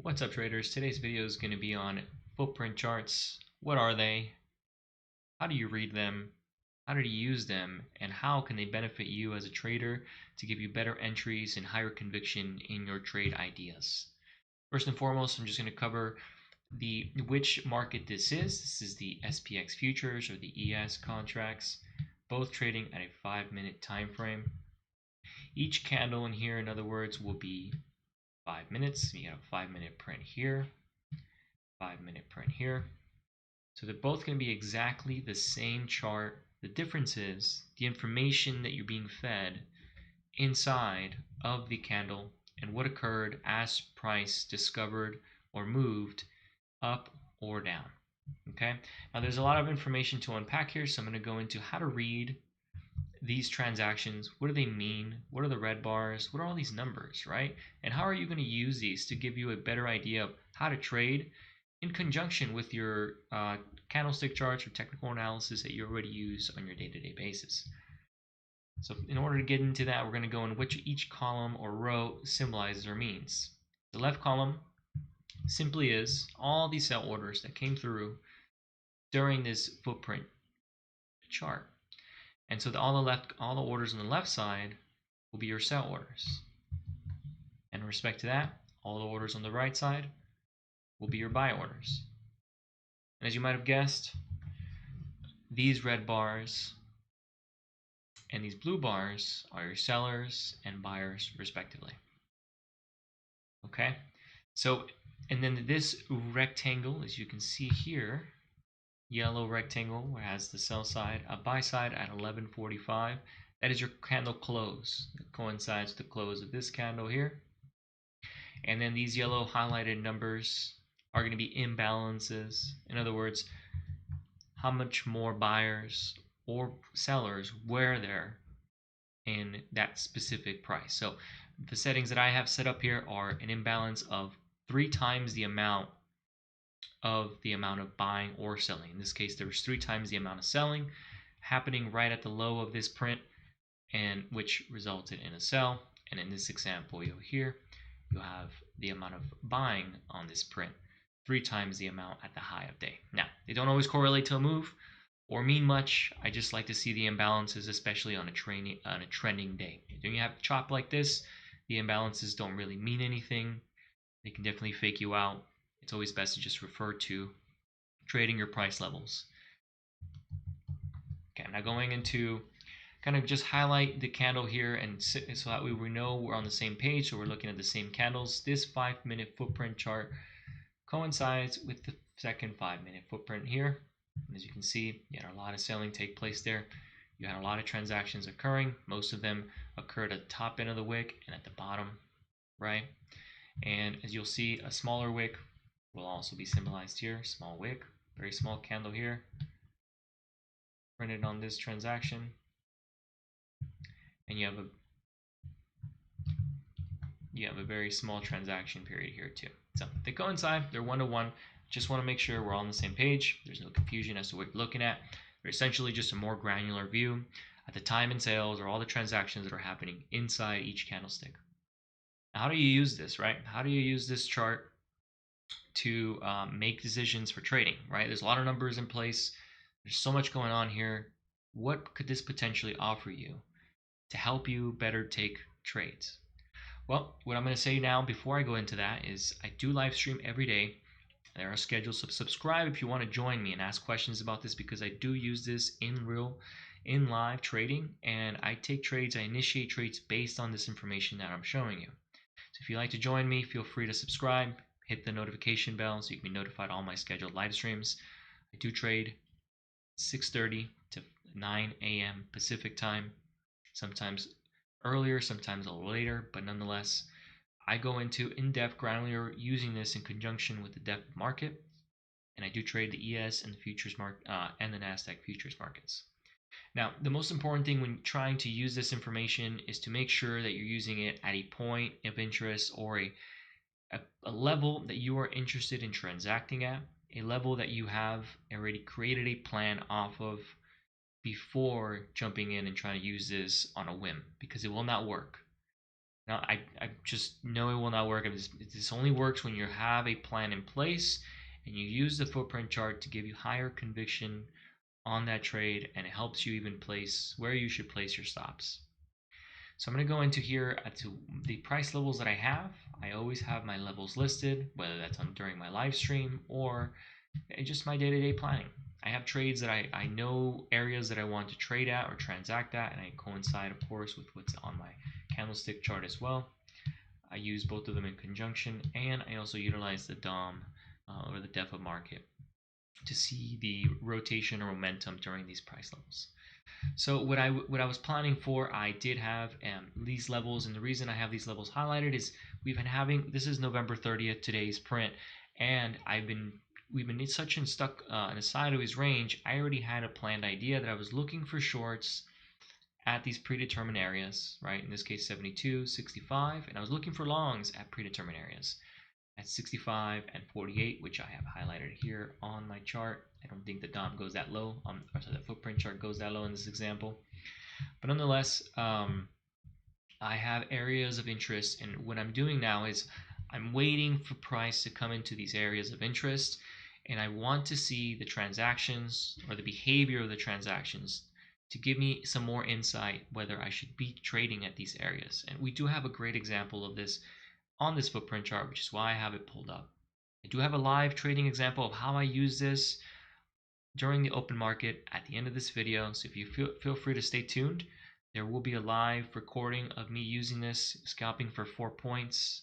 What's up, traders? Today's video is going to be on footprint charts. What are they? How do you read them? How do you use them? And how can they benefit you as a trader to give you better entries and higher conviction in your trade ideas? First and foremost, I'm just going to cover which market this is. This is the SPX futures or the ES contracts, both trading at a 5-minute time frame. Each candle in here, in other words, will be 5 minutes. You got a 5-minute print here, 5-minute print here. So they're both going to be exactly the same chart. The difference is the information that you're being fed inside of the candle and what occurred as price discovered or moved up or down. Okay, now there's a lot of information to unpack here, so I'm going to go into how to read these transactions. What do they mean? What are the red bars? What are all these numbers, right? And how are you going to use these to give you a better idea of how to trade in conjunction with your candlestick charts or technical analysis that you already use on your day-to-day basis. So in order to get into that, we're going to go in which each column or row symbolizes or means. The left column simply is all these sell orders that came through during this footprint chart. And so all the orders on the left side will be your sell orders. And in respect to that, all the orders on the right side will be your buy orders. And as you might have guessed, these red bars and these blue bars are your sellers and buyers respectively. Okay, so and then this rectangle, as you can see here, yellow rectangle has the sell side, a buy side at 11:45. That is your candle close. It coincides with the close of this candle here. And then these yellow highlighted numbers are going to be imbalances. In other words, how much more buyers or sellers were there in that specific price. So the settings that I have set up here are an imbalance of 3 times the amount of buying or selling. In this case, there was 3 times the amount of selling happening right at the low of this print, and which resulted in a sell. And in this example here, you'll have the amount of buying on this print 3 times the amount at the high of day. Now, they don't always correlate to a move or mean much. I just like to see the imbalances, especially on a trending day. When you have a chop like this, the imbalances don't really mean anything. They can definitely fake you out. It's always best to just refer to trading your price levels. Okay, now going into kind of just highlight the candle here, and so that way we know we're on the same page, so we're looking at the same candles. This 5-minute footprint chart coincides with the second 5-minute footprint here. And as you can see, you had a lot of selling take place there. You had a lot of transactions occurring. Most of them occurred at the top end of the wick and at the bottom, right? And as you'll see, a smaller wick will also be symbolized here. Small wick, very small candle here, printed on this transaction. And you have a very small transaction period here too. So they coincide, they're 1-to-1. Just want to make sure we're all on the same page. There's no confusion as to what you're looking at. They're essentially just a more granular view at the time and sales or all the transactions that are happening inside each candlestick. Now, how do you use this, right? How do you use this chart to make decisions for trading, right? There's a lot of numbers in place. There's so much going on here. What could this potentially offer you to help you better take trades? Well, what I'm going to say now before I go into that is I do live stream every day. There are schedules, so subscribe if you want to join me and ask questions about this, because I do use this in live trading, and I take trades, I initiate trades based on this information that I'm showing you. So if you'd like to join me, feel free to subscribe, hit the notification bell so you can be notified all my scheduled live streams. I do trade 6:30 to 9 a.m. Pacific time, sometimes earlier, sometimes a little later, but nonetheless, I go into in-depth granular using this in conjunction with the depth market, and I do trade the ES and the futures market and the NASDAQ futures markets. Now, the most important thing when trying to use this information is to make sure that you're using it at a point of interest or a level that you are interested in transacting at, a level that you have already created a plan off of before jumping in and trying to use this on a whim, because it will not work. Now, I just know it will not work. This only works when you have a plan in place and you use the footprint chart to give you higher conviction on that trade, and it helps you even place where you should place your stops. So I'm going to go into here to the price levels that I have. I always have my levels listed, whether that's during my live stream or just my day-to-day planning. I have trades that I know areas that I want to trade at or transact at, and I coincide, of course, with what's on my candlestick chart as well. I use both of them in conjunction, and I also utilize the DOM or the depth of market to see the rotation or momentum during these price levels. So what I was planning for, I did have these levels, and the reason I have these levels highlighted is we've been having, this is November 30th, today's print, and we've been such and stuck in a sideways range. I already had a planned idea that I was looking for shorts at these predetermined areas, right? In this case, 72, 65, and I was looking for longs at predetermined areas at 65 and 48, which I have highlighted here on my chart. I don't think the DOM goes that low, or sorry, the footprint chart goes that low in this example. But nonetheless, I have areas of interest, and what I'm doing now is I'm waiting for price to come into these areas of interest, and I want to see the transactions or the behavior of the transactions to give me some more insight whether I should be trading at these areas. And we do have a great example of this on this footprint chart, which is why I have it pulled up. I do have a live trading example of how I use this during the open market at the end of this video, so if you feel free to stay tuned. There will be a live recording of me using this, scalping for 4 points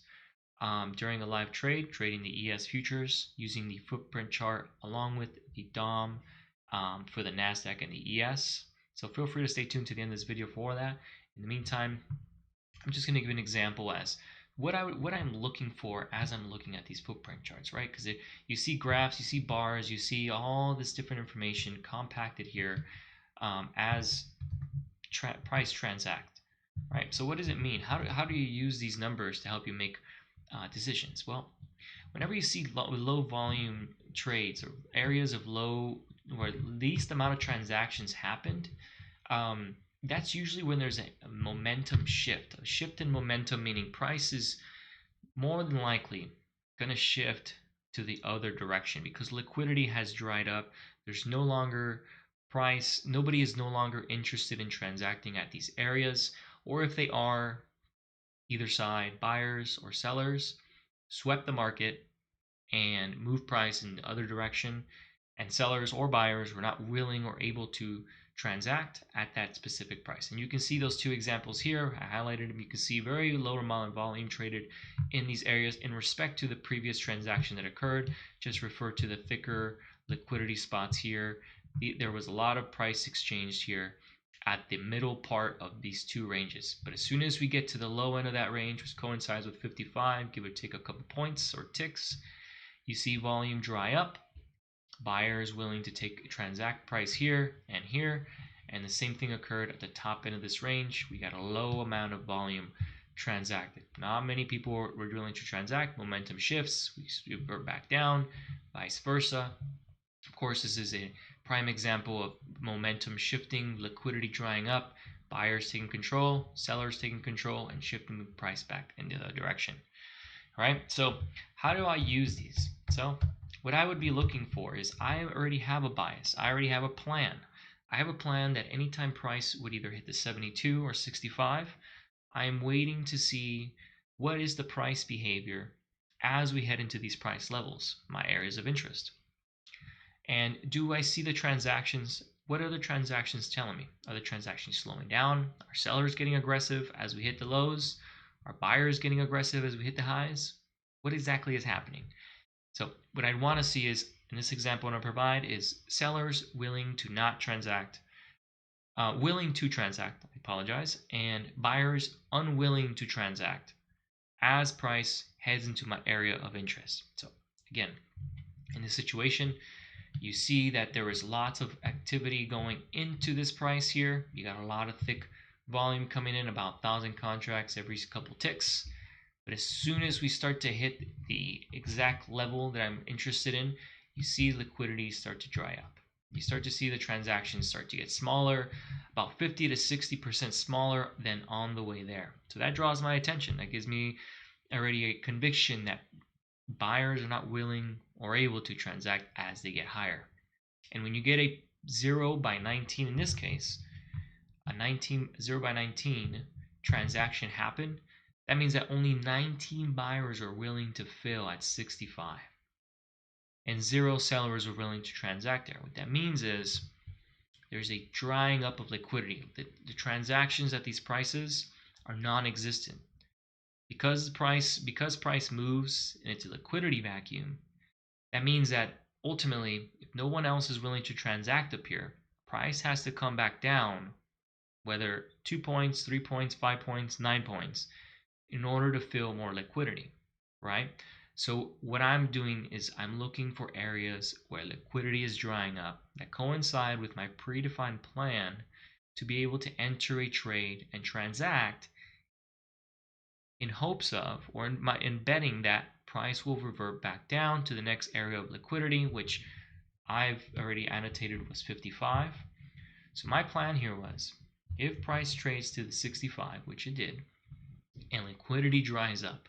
during a live trade, trading the ES futures using the footprint chart along with the DOM for the NASDAQ and the ES. So feel free to stay tuned to the end of this video for that. In the meantime, I'm just going to give an example as what I'm looking for as I'm looking at these footprint charts, right? Because you see graphs, you see bars, you see all this different information compacted here as price transact, right? So what does it mean? How do you use these numbers to help you make decisions? Well, whenever you see low volume trades or areas of low where least amount of transactions happened, that's usually when there's a momentum shift. A shift in momentum, meaning price is more than likely going to shift to the other direction because liquidity has dried up. There's no longer price. Nobody is no longer interested in transacting at these areas, or if they are, either side, buyers or sellers, swept the market and moved price in the other direction, and sellers or buyers were not willing or able to transact at that specific price. And you can see those two examples here. I highlighted them. You can see very low amount of volume traded in these areas in respect to the previous transaction that occurred. Just refer to the thicker liquidity spots here. There was a lot of price exchanged here at the middle part of these two ranges. But as soon as we get to the low end of that range, which coincides with 55, give or take a couple points or ticks, you see volume dry up. Buyers willing to transact price here, and the same thing occurred at the top end of this range. We got a low amount of volume transacted. Not many people were willing to transact. Momentum shifts, we revert back down, vice versa. Of course, this is a prime example of momentum shifting, liquidity drying up, buyers taking control, sellers taking control, and shifting the price back in the other direction. All right, so how do I use these? So what I would be looking for is I already have a bias. I already have a plan. I have a plan that anytime price would either hit the 72 or 65, I am waiting to see what is the price behavior as we head into these price levels, my areas of interest. And do I see the transactions? What are the transactions telling me? Are the transactions slowing down? Are sellers getting aggressive as we hit the lows? Are buyers getting aggressive as we hit the highs? What exactly is happening? So what I'd want to see is, in this example what I provide, is sellers willing to transact, and buyers unwilling to transact as price heads into my area of interest. So again, in this situation, you see that there is lots of activity going into this price here. You got a lot of thick volume coming in, about 1,000 contracts every couple ticks. But as soon as we start to hit the exact level that I'm interested in, you see liquidity start to dry up. you start to see the transactions start to get smaller, about 50 to 60% smaller than on the way there. So that draws my attention. That gives me already a conviction that buyers are not willing or able to transact as they get higher. And when you get a 0 by 19 in this case, a 0 by 19 transaction happen, that means that only 19 buyers are willing to fill at 65 and 0 sellers are willing to transact there. What that means is there's a drying up of liquidity. The transactions at these prices are non-existent. Because price moves and it's a liquidity vacuum, that means that ultimately, if no one else is willing to transact up here, price has to come back down, whether 2 points, 3 points, 5 points, 9 points, in order to fill more liquidity, right? So what I'm doing is I'm looking for areas where liquidity is drying up that coincide with my predefined plan to be able to enter a trade and transact in hopes of, or in betting that price will revert back down to the next area of liquidity, which I've already annotated was 55. So my plan here was, if price trades to the 65, which it did, and liquidity dries up,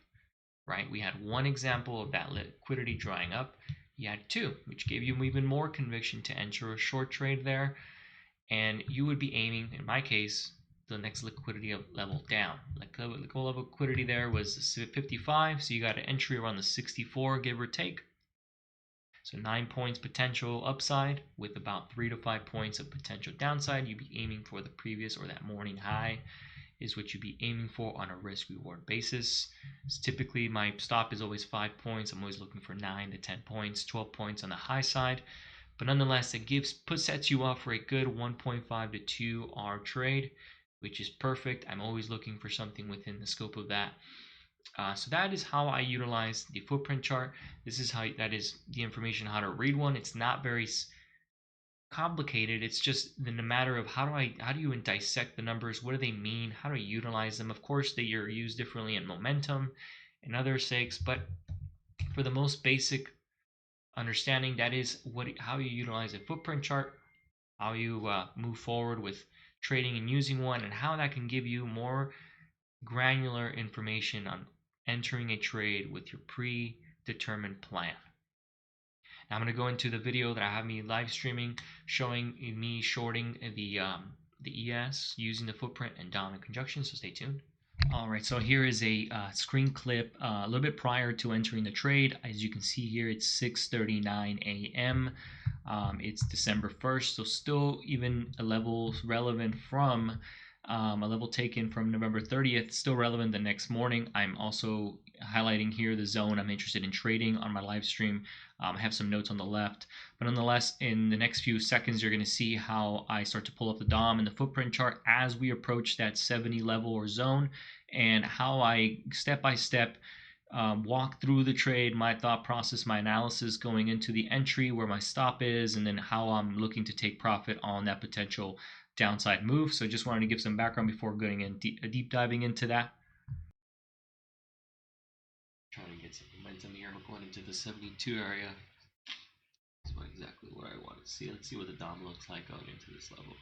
right? We had one example of that liquidity drying up. You had two, which gave you even more conviction to enter a short trade there. And you would be aiming, in my case, the next liquidity level down. Like the goal of liquidity there was 55, so you got an entry around the 64, give or take. So 9 points potential upside with about 3 to 5 points of potential downside. You'd be aiming for the previous or that morning high is what you'd be aiming for on a risk reward basis. So typically my stop is always 5 points. I'm always looking for 9 to 10 points, 12 points on the high side. But nonetheless, it sets you up for a good 1.5 to 2 R trade, which is perfect. I'm always looking for something within the scope of that. So that is how I utilize the footprint chart. That is the information how to read one. It's not very complicated. It's just the matter of how do you dissect the numbers? What do they mean? How do you utilize them? Of course, they are used differently in momentum and other sakes, but for the most basic understanding, that is how you utilize a footprint chart, how you move forward with trading and using one, and how that can give you more granular information on entering a trade with your predetermined plan. Now I'm going to go into the video that I have me live streaming showing me shorting the ES using the footprint and dominant conjunction, so stay tuned. Alright, so here is a screen clip a little bit prior to entering the trade. As you can see here, it's 6:39 a.m. It's December 1st, so still even a level relevant from a level taken from November 30th, still relevant the next morning. I'm also highlighting here the zone I'm interested in trading on my live stream. I have some notes on the left, but nonetheless, in the next few seconds, you're going to see how I start to pull up the DOM and the footprint chart as we approach that 70 level or zone, and how I step by step walk through the trade, my thought process, my analysis going into the entry, where my stop is, and then how I'm looking to take profit on that potential downside move. So just wanted to give some background before going in deep diving into that. Trying to get some momentum here. We're going into the 72 area. That's exactly what I want to see. Let's see what the DOM looks like going into this level.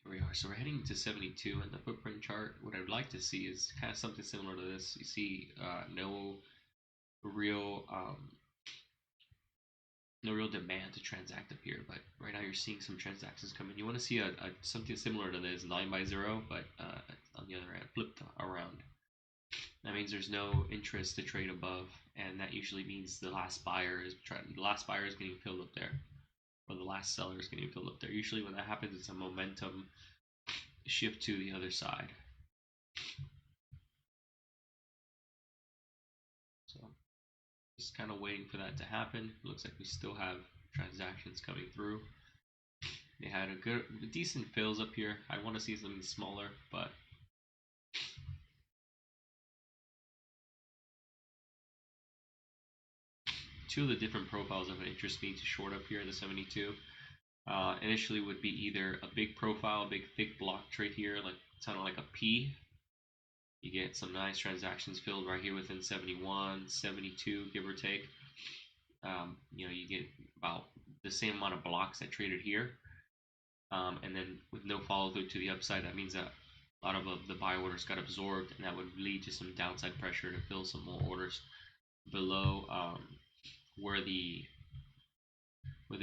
Here we are. So we're heading to 72 in the footprint chart. What I'd like to see is kind of something similar to this. You see no real demand to transact up here, but right now you're seeing some transactions come in. You want to see something similar to this 9 by 0, but on the other hand, flipped around. That means there's no interest to trade above, and that usually means the last buyer is getting filled up there, or the last seller is getting filled up there. Usually when that happens, it's a momentum shift to the other side. So just kind of waiting for that to happen. It looks like we still have transactions coming through. They had decent fills up here. I want to see something smaller, but two of the different profiles that would interest me to short up here in the 72. Initially would be either a big profile, a big thick block trade here, like kind of like a P. You get some nice transactions filled right here within 71, 72, give or take. You get about the same amount of blocks that traded here. And then with no follow through to the upside, that means that a lot of the buy orders got absorbed, and that would lead to some downside pressure to fill some more orders below where the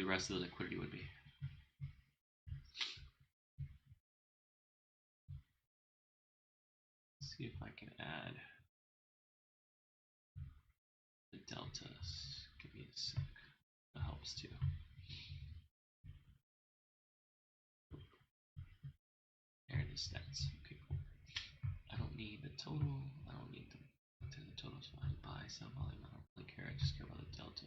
rest of the liquidity would be. Let's see if I can add the deltas. Give me a sec. That helps too. There it is. Stats. Okay, cool. I don't need the total. I don't need the total's fine. Buy, sell volume. I don't really care. I just care about the delta.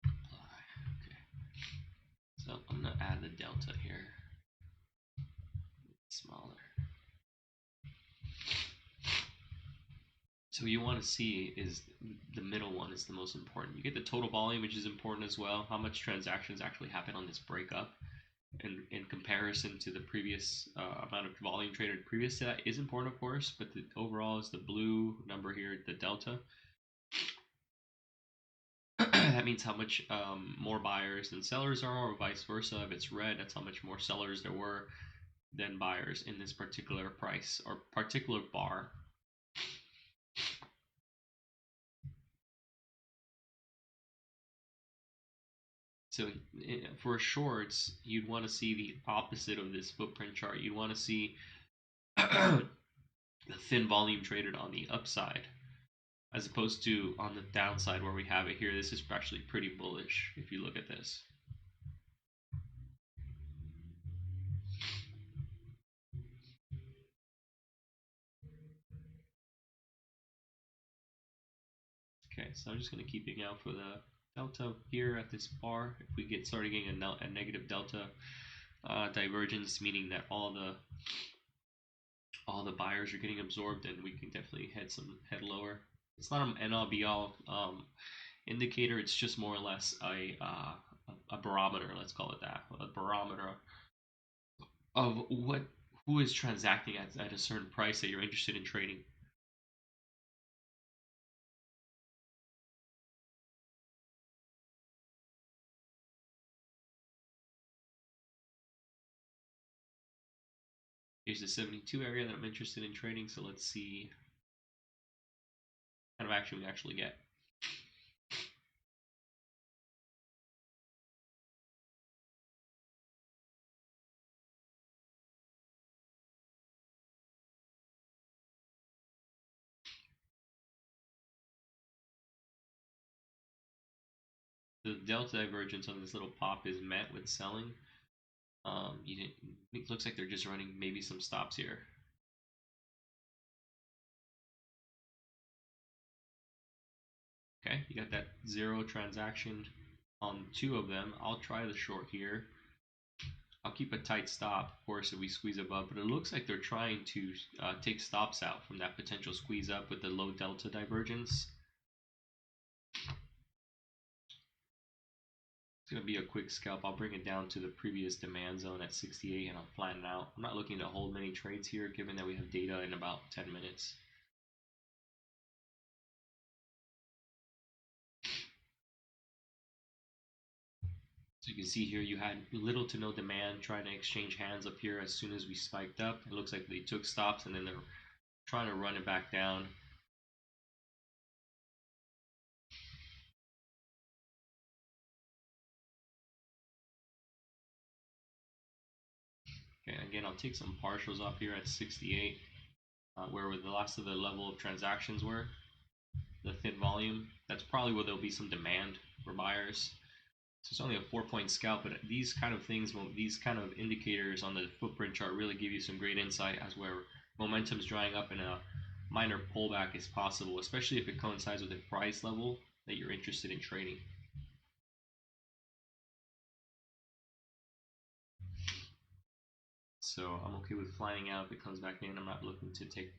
Apply. Okay. So I'm gonna add the delta here. Smaller. So what you want to see is the middle one is the most important. You get the total volume, which is important as well. How much transactions actually happen on this breakup, and in comparison to the previous amount of volume traded previous to that is important, of course. But the overall is the blue number here, the delta. That means how much more buyers than sellers are, or vice versa. If it's red, that's how much more sellers there were than buyers in this particular price or particular bar. So for shorts, you'd want to see the opposite of this footprint chart. You'd want to see the thin volume traded on the upside, as opposed to on the downside where we have it here. This is actually pretty bullish if you look at this. Okay, so I'm just going to keep looking out for the delta here at this bar. If we start getting a negative delta divergence, meaning that all the buyers are getting absorbed, then we can definitely head lower. It's not an end-all be-all indicator. It's just more or less a barometer. Let's call it that. A barometer of who is transacting at a certain price that you're interested in trading. Here's the 72 area that I'm interested in trading. So let's see what kind of action we actually get. The delta divergence on this little pop is met with selling. It looks like they're just running maybe some stops here. Okay, you got that 0 transaction on 2 of them. I'll try the short here. I'll keep a tight stop, of course, if we squeeze above, but it looks like they're trying to take stops out from that potential squeeze up with the low delta divergence. It's going to be a quick scalp. I'll bring it down to the previous demand zone at 68 and I'll flatten out. I'm not looking to hold many trades here given that we have data in about 10 minutes. So you can see here you had little to no demand trying to exchange hands up here as soon as we spiked up. It looks like they took stops and then they're trying to run it back down. Okay, again, I'll take some partials off here at 68, where the last of the level of transactions were, the thin volume. That's probably where there'll be some demand for buyers. So it's only a 4-point scalp, but these kind of things, these kind of indicators on the footprint chart really give you some great insight as where momentum's drying up and a minor pullback is possible, especially if it coincides with a price level that you're interested in trading. So I'm okay with flying out if it comes back in. I'm not looking to take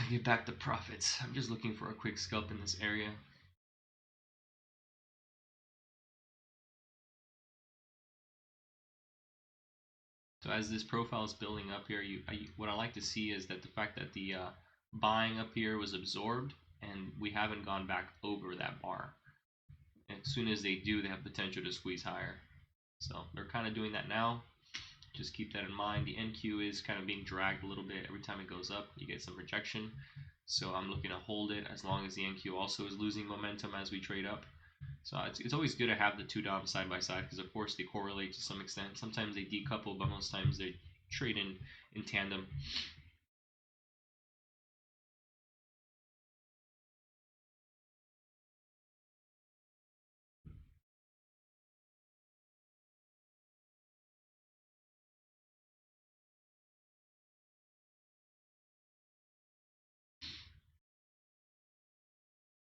get back the profits. I'm just looking for a quick scalp in this area. So as this profile is building up here, what I like to see is that the fact that the buying up here was absorbed and we haven't gone back over that bar. And as soon as they do, they have potential to squeeze higher. So they're kind of doing that now. Just keep that in mind. The NQ is kind of being dragged a little bit. Every time it goes up, you get some rejection. So I'm looking to hold it as long as the NQ also is losing momentum as we trade up. So it's always good to have the two DOMs side by side because of course they correlate to some extent. Sometimes they decouple, but most times they trade in tandem.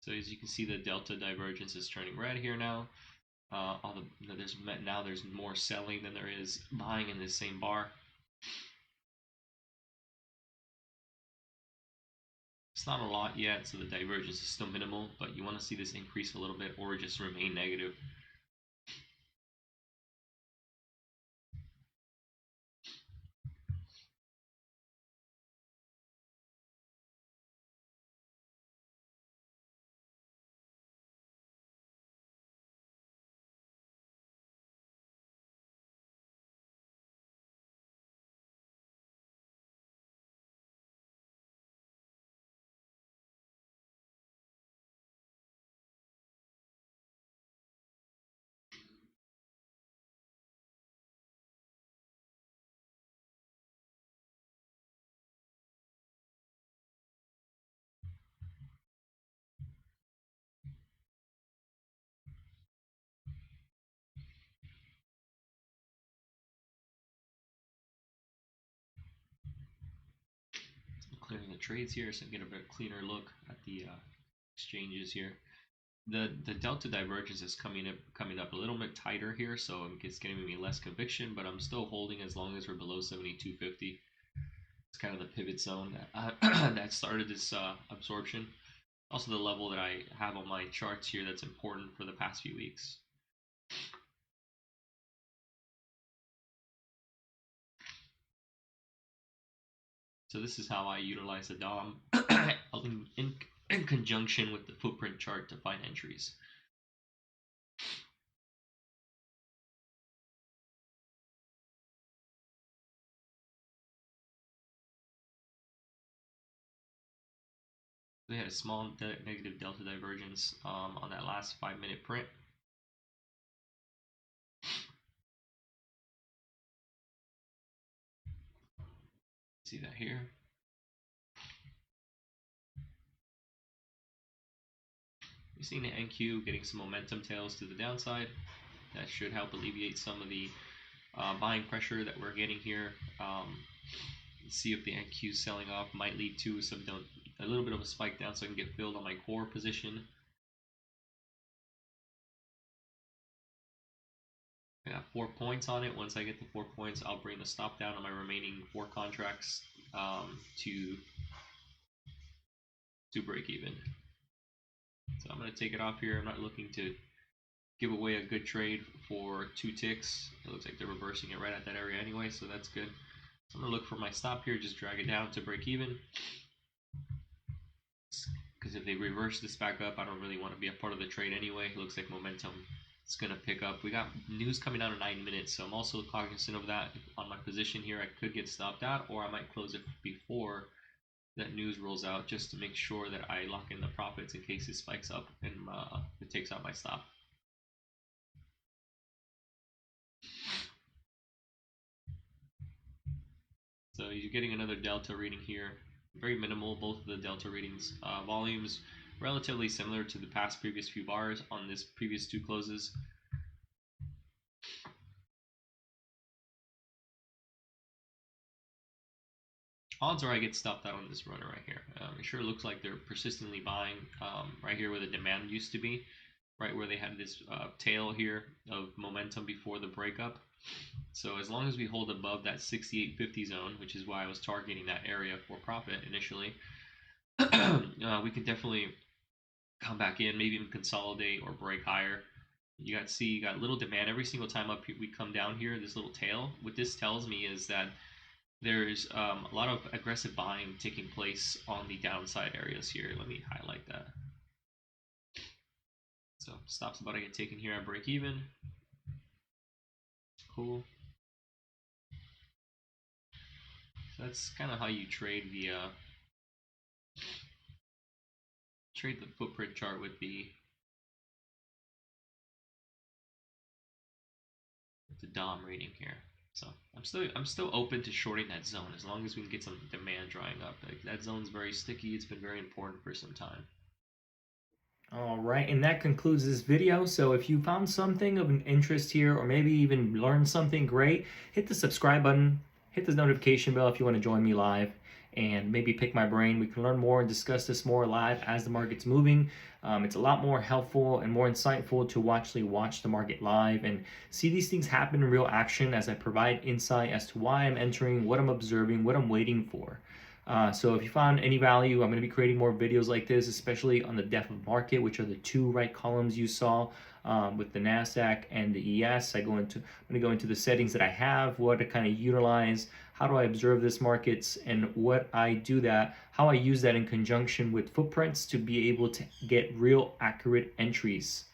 So as you can see, the delta divergence is turning red here now. There's more selling than there is buying in this same bar. It's not a lot yet, so the divergence is still minimal, but you want to see this increase a little bit or just remain negative. Clearing the trades here so I can get a bit cleaner look at the exchanges here. The delta divergence is coming up a little bit tighter here, so it's getting me less conviction, but I'm still holding as long as we're below 72.50. It's kind of the pivot zone that started this absorption. Also the level that I have on my charts here that's important for the past few weeks. So this is how I utilize the DOM in conjunction with the footprint chart to find entries. We had a small negative delta divergence on that last 5-minute print. See that here. We're seeing the NQ getting some momentum tails to the downside. That should help alleviate some of the buying pressure that we're getting here. Let's see if the NQ selling off might lead to a little bit of a spike down so I can get filled on my core position. I got 4 points on it. Once I get the 4 points, I'll bring the stop down on my remaining 4 contracts to break even. So I'm going to take it off here. I'm not looking to give away a good trade for 2 ticks. It looks like they're reversing it right at that area anyway, so that's good. So I'm going to look for my stop here, just drag it down to break even. Because if they reverse this back up, I don't really want to be a part of the trade anyway. It looks like momentum is going to pick up. We got news coming out in 9 minutes, so I'm also cognizant of that. On my position here, I could get stopped out, or I might close it before that news rolls out, just to make sure that I lock in the profits in case it spikes up and it takes out my stop. So you're getting another delta reading here. Very minimal, both of the delta readings. Volumes relatively similar to the previous few bars on this previous 2 closes. Odds are I get stopped out on this runner right here. It sure looks like they're persistently buying right here where the demand used to be, right where they had this tail here of momentum before the breakup. So as long as we hold above that 68.50 zone, which is why I was targeting that area for profit initially, We can definitely come back in, maybe even consolidate or break higher. You got little demand every single time up we come down here. This little tail. What this tells me is that there's a lot of aggressive buying taking place on the downside areas here. Let me highlight that. So stops about to get taken here at break even. Cool. So that's kind of how you trade the footprint chart with the DOM reading here. So I'm still open to shorting that zone as long as we can get some demand drying up. Like, that zone's very sticky. It's been very important for some time. All right, and that concludes this video. So if you found something of an interest here, or maybe even learned something great, hit the subscribe button, hit the notification bell if you want to join me live, and maybe pick my brain. We can learn more and discuss this more live as the market's moving. It's a lot more helpful and more insightful to actually watch the market live and see these things happen in real action as I provide insight as to why I'm entering, what I'm observing, what I'm waiting for. So if you found any value, I'm going to be creating more videos like this, especially on the depth of market, which are the two right columns you saw with the NASDAQ and the ES. I'm going to go into the settings that I have, what to kind of utilize, how do I observe this markets, and what I do that, how I use that in conjunction with footprints to be able to get real accurate entries.